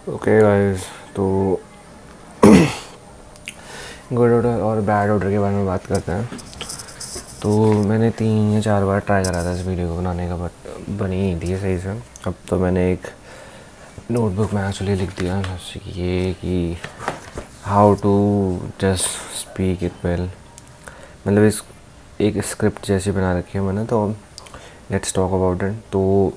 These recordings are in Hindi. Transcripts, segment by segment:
ओके गाइस, तो गुड ऑर्डर और बैड ऑर्डर के बारे में बात करते हैं। तो मैंने 3 या 4 बार ट्राई करा था इस वीडियो को बनाने का, बट बनी नहीं थी सही से। अब तो मैंने एक नोटबुक में एक्चुअली लिख दिया ये कि how to just speak it well, मतलब इस एक स्क्रिप्ट जैसी बना रखी है मैंने। तो लेट्स टॉक अबाउट इट। तो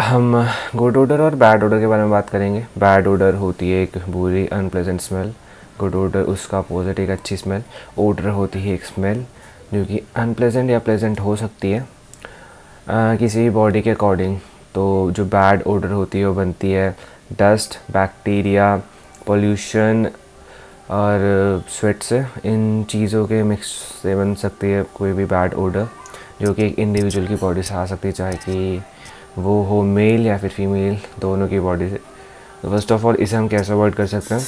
हम गुड ओडर और बैड ओडर के बारे में बात करेंगे। बैड ओडर होती है एक बुरी अनप्लेजेंट स्मेल, गुड ओडर उसका अपोजिट एक अच्छी स्मेल। ओडर होती है एक स्मेल जो कि अनप्लेजेंट या प्लेजेंट हो सकती है किसी भी बॉडी के अकॉर्डिंग। तो जो बैड ओडर होती है वो बनती है डस्ट, बैक्टीरिया, पोल्यूशन और स्वेट से। इन चीज़ों के मिक्स से बन सकती है कोई भी बैड ओडर जो कि एक इंडिविजुअल की बॉडी से आ सकती है, चाहे कि वो हो मेल या फिर फीमेल, दोनों की बॉडी से। तो फर्स्ट ऑफ ऑल इसे हम कैसे अवॉइड कर सकते हैं।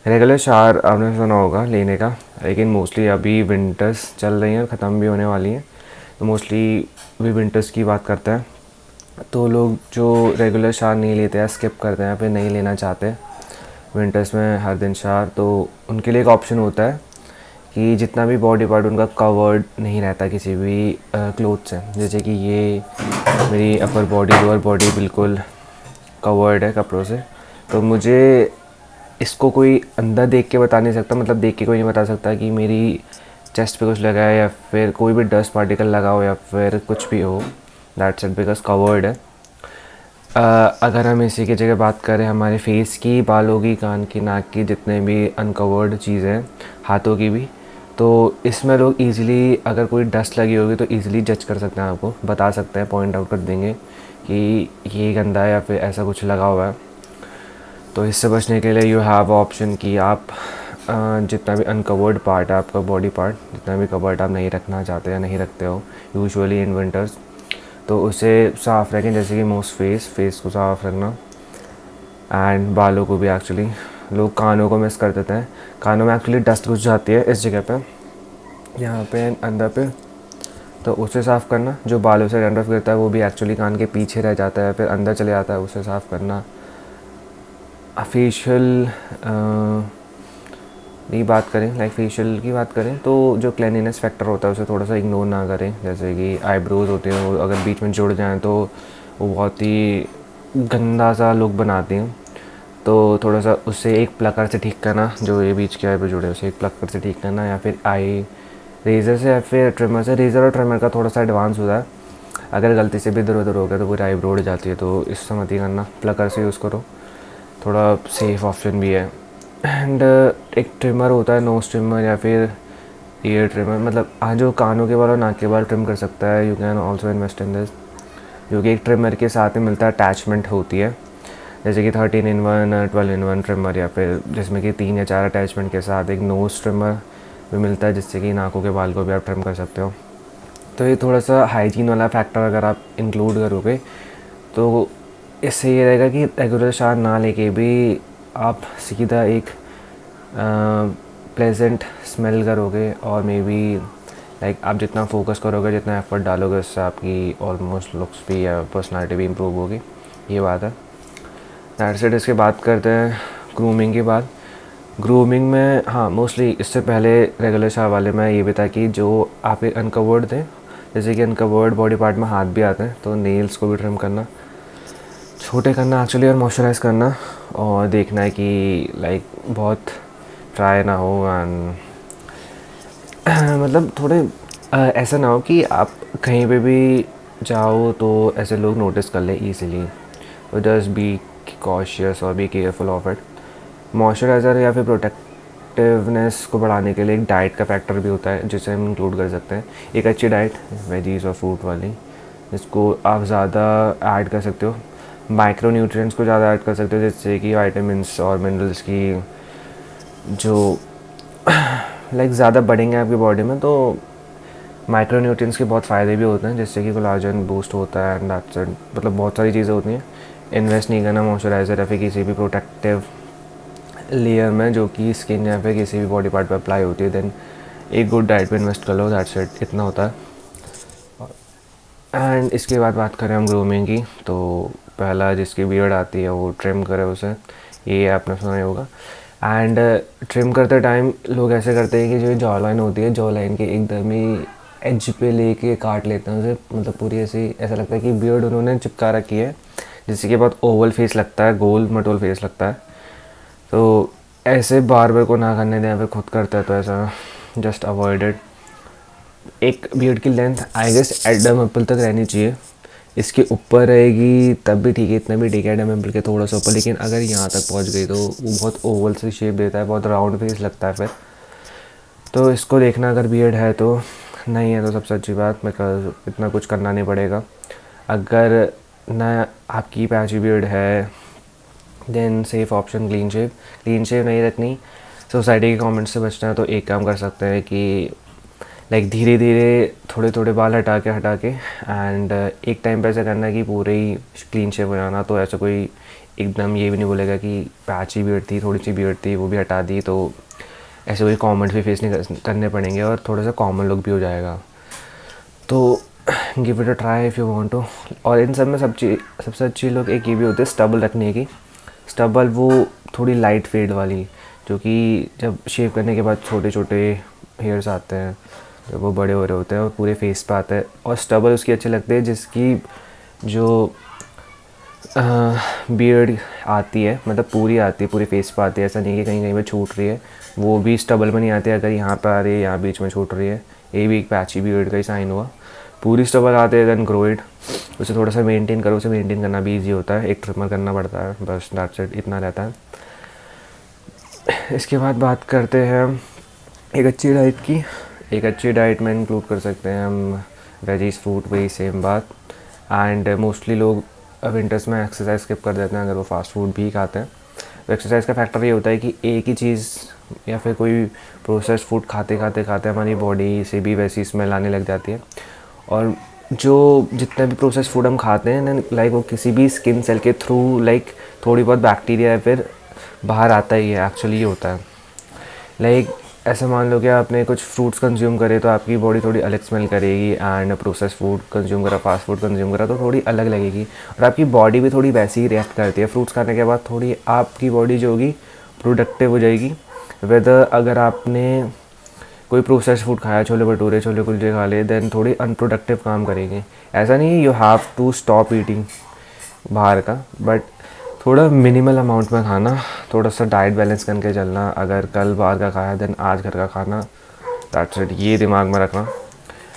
रेगुलर शावर आपने सुना होगा लेने का, लेकिन मोस्टली अभी विंटर्स चल रही हैं, ख़त्म भी होने वाली हैं, तो मोस्टली भी विंटर्स की बात करते हैं। तो लोग जो रेगुलर शावर नहीं लेते हैं, स्किप करते हैं, फिर नहीं लेना चाहते विंटर्स में हर दिन शावर, तो उनके लिए एक ऑप्शन होता है कि जितना भी बॉडी पार्ट उनका कवर्ड नहीं रहता किसी भी क्लोथ से। जैसे कि ये मेरी अपर बॉडी, लोअर बॉडी बिल्कुल कवर्ड है कपड़ों से, तो मुझे इसको कोई अंदर देख के बता नहीं सकता, मतलब देख के कोई नहीं बता सकता कि मेरी चेस्ट पे कुछ लगा है या फिर कोई भी डस्ट पार्टिकल लगा हो या फिर कुछ भी हो। दैट्स इट, बिकॉज कवर्ड है। अगर हम इसी की जगह बात करें हमारे फेस की, बालों की, कान की, नाक की, जितने भी अनकवर्ड चीज़ें हैं, हाथों की भी, तो इसमें लोग इजीली अगर कोई डस्ट लगी होगी तो इजीली जज कर सकते हैं, आपको बता सकते हैं, पॉइंट आउट कर देंगे कि ये गंदा है या फिर ऐसा कुछ लगा हुआ है। तो इससे बचने के लिए यू हैव ऑप्शन कि आप जितना भी अनकवर्ड पार्ट है आपका बॉडी पार्ट, जितना भी कवर्ड आप नहीं रखना चाहते या नहीं रखते हो यूजुअली इन विंटर्स, तो उसे साफ़ रखें। जैसे कि मोस्ट फेस को साफ़ रखना, एंड बालों को भी। एक्चुअली लोग कानों को मिस कर देते हैं, कानों में एक्चुअली डस्ट घुस जाती है इस जगह पे, यहाँ पे अंदर पे, तो उसे साफ़ करना। जो बालों से डैंड्रफ गिरता है वो भी एक्चुअली कान के पीछे रह जाता है, फिर अंदर चले जाता है, उसे साफ़ करना। फेशियल की बात करें, लाइक फेशियल की बात करें, तो जो क्लिनलीनेस फैक्टर होता है उसे थोड़ा सा इग्नोर ना करें। जैसे कि आईब्रोज होते हैं, वो अगर बीच में जुड़ जाएं तो वो बहुत ही गंदा सा लुक बनाती हैं, तो थोड़ा सा उससे एक प्लकर से ठीक करना। जो ये बीच के आईब्रो जुड़े उसे एक प्लकर से ठीक करना, या फिर आई रेज़र से या फिर ट्रिमर से। रेज़र और ट्रिमर का थोड़ा सा एडवांस होता है, अगर गलती से भी इधर उधर हो गया तो पूरी आईब्रो उड़ जाती है, तो इससे मत ही करना, प्लकर से यूज़ करो, थोड़ा सेफ़ ऑप्शन भी है। एंड एक ट्रिमर होता है, नोज ट्रिमर या फिर ईयर ट्रिमर, मतलब आज जो कानों के बाल और नाक के बाल ट्रिम कर सकता है। You can also invest in this, जो कि एक ट्रिमर के साथ में मिलता है, अटैचमेंट होती है। जैसे कि 13 in 1, 12 in 1 ट्रिमर, या फिर जिसमें कि 3 या 4 अटैचमेंट के साथ एक नोज ट्रिमर भी मिलता है, जिससे कि नाकों के बाल को भी आप ट्रिम कर सकते हो। तो ये थोड़ा सा हाइजीन वाला फैक्टर अगर आप इंक्लूड करोगे तो इससे ये रहेगा कि रेगुलर शावर ना लेके भी आप सीधा एक प्लेजेंट स्मेल करोगे, और मे बी लाइक आप जितना फोकस करोगे, जितना एफर्ट डालोगे, उससे आपकी ऑलमोस्ट लुक्स भी या पर्सनालिटी भी इम्प्रूव होगी। ये बात है। That's it. इसके बात करते हैं ग्रूमिंग की बात। ग्रूमिंग में हाँ, मोस्टली इससे पहले रेगुलर शावर वाले में ये भी था कि जो आप एक अनकवर्ड थे, जैसे कि अनकवर्ड बॉडी पार्ट में हाथ भी आते हैं, तो नेल्स को भी ट्रिम करना, छोटे करना एक्चुअली, और मॉइस्चराइज़ करना, और देखना है कि लाइक बहुत ट्राई ना हो, एंड मतलब थोड़े ऐसा ना हो कि आप कहीं पे भी जाओ तो ऐसे लोग नोटिस कर ले ईज़िली। तो जस्ट बी कॉशियस और be careful of it. Moisturiser या फिर प्रोटेक्टिवनेस को बढ़ाने के लिए एक डाइट का फैक्टर भी होता है, जिसे हम इंक्लूड कर सकते हैं। एक अच्छी डाइट वेजीज और फ्रूट वाली, इसको आप ज़्यादा ऐड कर सकते हो। माइक्रो न्यूट्रिएंट्स को ज़्यादा ऐड कर सकते हो, जिससे कि विटामिन्स और मिनरल्स की जो लाइक ज़्यादा बढ़ेंगे आपकी बॉडी में, तो माइक्रो न्यूट्रिएंट्स के बहुत फ़ायदे भी होते हैं, जिससे कि कोलाजन बूस्ट होता है, एंड दैट्स इट। मतलब बहुत सारी चीज़ें होती हैं। इन्वेस्ट नहीं करना मॉइस्चराइज़र या फिर किसी भी प्रोटेक्टिव लेयर में जो कि स्किन या फिर किसी भी बॉडी पार्ट पर अप्लाई होती है, देन एक गुड डाइट पे इन्वेस्ट कर लो, दैट्स इट, इतना होता है। एंड इसके बाद बात करें हम ग्रूमिंग की, तो पहला जिसकी बियर्ड आती है वो ट्रिम करे उसे, ये आपने सुना ही होगा। एंड ट्रिम करते टाइम लोग ऐसे करते हैं कि जो जॉ लाइन होती है, जॉ लाइन के एकदम ही एज पे लेके काट लेते हैं उसे, मतलब पूरी ऐसा लगता है कि बियर्ड उन्होंने चिपका रखी है, जिससे कि बहुत ओवल फेस लगता है, गोल मटोल फेस लगता है। तो ऐसे बार्बर को ना करने दें, फिर खुद करता है तो ऐसा जस्ट अवॉइडेड। एक बियर्ड की length I guess Adam apple तक रहनी चाहिए, इसके ऊपर रहेगी तब भी ठीक है, इतना भी ठीक है एडम एप्पल के थोड़ा सा ऊपर, लेकिन अगर यहाँ तक पहुँच गई तो वो बहुत ओवल सी शेप देता है, बहुत राउंड फेस लगता है फिर। तो इसको देखना अगर बियर्ड है तो, नहीं है तो सबसे अच्छी बात, बिकॉज इतना कुछ करना नहीं पड़ेगा। अगर ना आपकी पैची बियर्ड है then safe option clean shave. Clean shave नहीं रखनी, सोसाइटी के कमेंट्स से बचना है, तो एक काम कर सकते हैं कि लाइक धीरे धीरे थोड़े थोड़े बाल हटा के एंड एक टाइम पे ऐसा करना है कि पूरे ही क्लीन शेव हो जाना। तो ऐसा कोई एकदम ये भी नहीं बोलेगा कि पैची बियर्ड थी, थोड़ी सी बियर्ड थी वो भी हटा दी, तो ऐसे कोई कमेंट्स भी फेस नहीं करने पड़ेंगे और थोड़ा सा कॉमन लुक भी हो जाएगा। तो give it a try if you want to. और इन सब में सबसे अच्छी लुक एक ये भी होती है स्टबल रखने की। स्टबल वो थोड़ी लाइट फेड वाली, जो कि जब शेव करने के बाद छोटे छोटे हेयर्स आते हैं, जब वो बड़े हो रहे होते हैं और पूरे फेस पे आते हैं। और स्टबल उसकी अच्छी लगती है जिसकी जो बियर्ड आती है, मतलब पूरी आती है, पूरी फेस पे आती है, ऐसा नहीं कि कहीं कहीं पे छूट रही है, वो भी स्टबल में नहीं आती है। अगर यहाँ पे आ रही है, यहाँ बीच में छूट रही है, ये भी एक पैची बियर्ड का ही साइन हुआ। पूरी स्टबल आते हैं देन ग्रो इट, उसे थोड़ा सा मेंटेन करो, उसे मेंटेन करना भी ईजी होता है, एक ट्रिमर करना पड़ता है, बस दैट्स इट, इतना रहता है। इसके बाद बात करते हैं एक अच्छी डाइट की। एक अच्छी डाइट में इंक्लूड कर सकते हैं हम वेजीज, फ्रूट, वही सेम बात। एंड मोस्टली लोग विंटर्स में एक्सरसाइज स्किप कर देते हैं अगर वो फास्ट फूड भी खाते हैं। तो एक्सरसाइज का फैक्टर ये होता है कि एक ही चीज़ या फिर कोई प्रोसेस्ड फूड खाते खाते हमारी बॉडी से भी वैसी स्मेल आने लग जाती है। और जो जितने भी प्रोसेस्ड फूड हम खाते हैं लाइक वो किसी भी स्किन सेल के थ्रू लाइक थोड़ी बहुत बैक्टीरिया है फिर बाहर आता ही है, एक्चुअली ये होता है। लाइक ऐसा मान लो कि आपने कुछ फ्रूट्स कंज्यूम करे तो आपकी बॉडी थोड़ी अलग स्मेल करेगी, एंड प्रोसेस्ड फूड कंज्यूम करा, फास्ट फूड कंज्यूम करा तो थोड़ी अलग लगेगी, और आपकी बॉडी भी थोड़ी वैसी ही रिएक्ट करती है। फ्रूट्स खाने के बाद थोड़ी आपकी बॉडी जो होगी प्रोडक्टिव हो जाएगी। वेदर अगर आपने कोई प्रोसेस्ड फूड खाया, छोले भटूरे, छोले कुलचे खा लिए, देन थोड़ी अनप्रोडक्टिव काम करेगी। ऐसा नहीं you have to stop eating बाहर का, बट थोड़ा मिनिमल अमाउंट में खाना, थोड़ा सा डाइट बैलेंस करके चलना। अगर कल बाहर का खाया देन आज घर का खाना, दैट्स इट, ये दिमाग में रखना।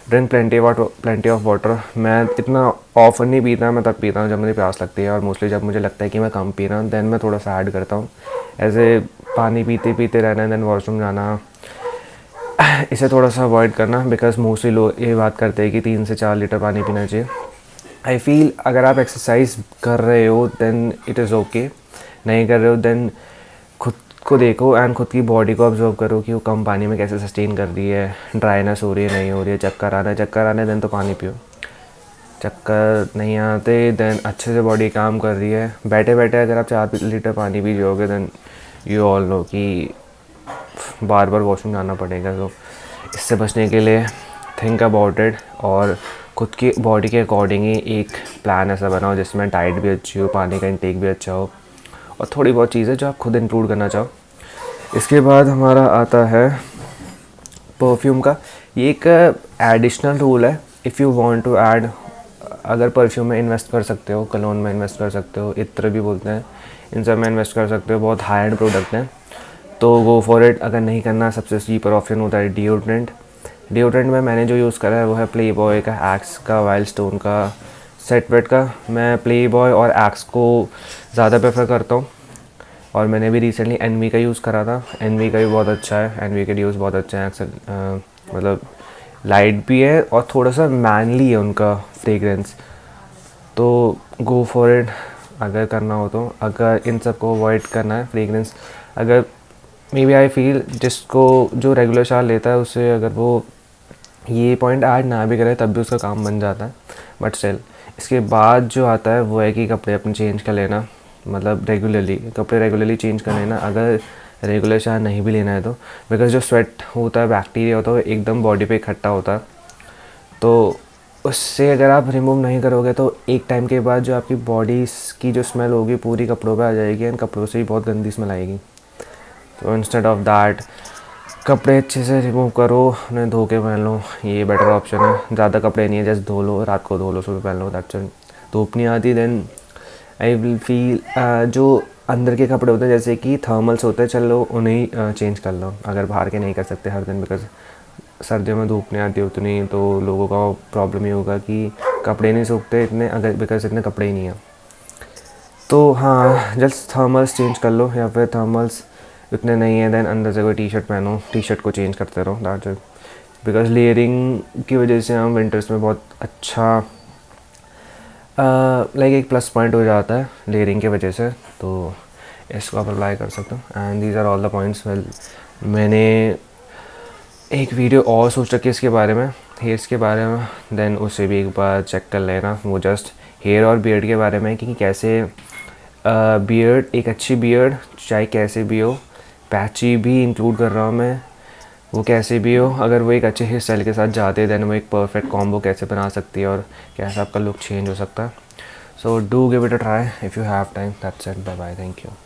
Drink plenty of water. मैं इतना ऑफर नहीं पीता, मैं तब पीता हूँ जब मुझे प्यास लगती है, और मोस्टली जब मुझे लगता है कि मैं कम पी रहा हूँ देन मैं थोड़ा सा ऐड करता हूँ। ऐसे पानी पीते पीते रहना देन वॉशरूम जाना, इसे थोड़ा सा अवॉइड करना, बिकॉज मोस्टली लोग ये बात करते हैं कि 3 से 4 लीटर पानी पीना चाहिए। आई फील अगर आप एक्सरसाइज कर रहे हो देन इट इज़ ओके, नहीं कर रहे हो देन खुद को देखो एंड खुद की बॉडी को ऑब्जर्व करो कि वो कम पानी में कैसे सस्टेन कर रही है, ड्राइनेस हो रही है नहीं हो रही है, चक्कर आना है देन तो पानी पियो, चक्कर नहीं आते देन अच्छे से बॉडी काम कर रही है। बैठे बैठे अगर आप 4 लीटर पानी पी जाओगे देन यू ऑल नो कि बार बार वॉशरूम जाना पड़ेगा। तो इससे बचने के लिए थिंक अबाउट इट, और खुद की बॉडी के अकॉर्डिंग ही एक प्लान ऐसा बनाओ जिसमें डाइट भी अच्छी हो, पानी का इंटेक भी अच्छा हो, और थोड़ी बहुत चीज़ें जो आप खुद इंक्लूड करना चाहो। इसके बाद हमारा आता है परफ्यूम का। ये एक एडिशनल रूल है, if you want to add, अगर परफ्यूम में इन्वेस्ट कर सकते हो, कलोन में इन्वेस्ट कर सकते हो, इत्र भी बोलते हैं, इन सब में इन्वेस्ट कर सकते हो, बहुत हाई एंड प्रोडक्ट हैं तो गो फॉर इट। अगर नहीं करना, सबसे चीपर ऑप्शन होता है डिओड्रेंट। डिओड्रेंट में मैंने जो यूज़ करा है वो है प्ले बॉय का, एक्स का, वाइल्ड स्टोन का, सेट वेट का। मैं प्ले बॉय और एक्स को ज़्यादा प्रेफर करता हूँ, और मैंने भी रिसेंटली एनवी का यूज़ करा था। एनवी का भी बहुत अच्छा है, एनवी के ड्यूज बहुत अच्छा है, मतलब लाइट भी है और थोड़ा सा मैनली है उनका फ्रेगरेंस, तो गो फॉर इट अगर करना हो तो। अगर इन सब को अवॉइड करना है फ्रेगरेंस, अगर मे बी आई फील जिसको जो रेगुलर शार लेता है उससे अगर वो ये पॉइंट ऐड ना भी करे तब भी उसका काम बन जाता है, बट स्टिल। इसके बाद जो आता है वो है कि कपड़े अपने चेंज कर लेना, मतलब कपड़े रेगुलरली चेंज कर लेना। अगर रेगुलर शार नहीं भी लेना है तो, बिकॉज जो स्वेट होता है, बैक्टीरिया होता है, वो एकदम बॉडी पे इकट्ठा होता है, तो उससे अगर आप रिमूव नहीं करोगे तो एक टाइम के बाद जो आपकी बॉडी की जो स्मेल होगी पूरी कपड़ों पे आ जाएगी, एंड कपड़ों से भी बहुत गंदी स्मेल आएगी। तो इंस्टेड ऑफ दैट कपड़े अच्छे से रिमूव करो, उन्हें धो के पहन लो, ये बेटर ऑप्शन है। ज़्यादा कपड़े नहीं है, जस्ट धो लो, रात को धो लो, सुबह पहन लो, दैट्स इट। धूप नहीं आती देन आई विल फील जो अंदर के कपड़े होते हैं जैसे कि थर्मल्स होते हैं, चलो उन्हें चेंज कर लो अगर बाहर के नहीं कर सकते हर दिन, बिकॉज सर्दियों में धूप नहीं आती उतनी, तो लोगों का प्रॉब्लम ही होगा कि कपड़े नहीं सूखते इतने, अगर बिकॉज इतने कपड़े ही नहीं हैं। तो हाँ, जस्ट थर्मल्स चेंज कर लो, या फिर थर्मल्स इतने नहीं है देन अंदर से कोई टी शर्ट पहनो, टी शर्ट को चेंज करते रहो, दैट्स इट। बिकॉज लेयरिंग की वजह से हम विंटर्स में बहुत अच्छा लाइक एक प्लस पॉइंट हो जाता है लेयरिंग की वजह से, तो इसको आप अप्लाई कर सकते हो। And these are all the points. Well, मैंने एक वीडियो और सोच रखी है इसके बारे में, हेयर्स के बारे में, देन उसे भी एक बार चेक कर लेना। वो जस्ट हेयर और बियर्ड के बारे में कि कैसे बियर्ड, एक अच्छी बियर्ड चाहे कैसे भी हो, पैची भी इंक्लूड कर रहा हूँ मैं, वो कैसे भी हो, अगर वो एक अच्छे हेयर स्टाइल के साथ जाते हैं देन वो एक परफेक्ट कॉम्बो कैसे बना सकती है और कैसे आपका लुक चेंज हो सकता है। So do give it a try if you have time. That's it, bye bye, thank you.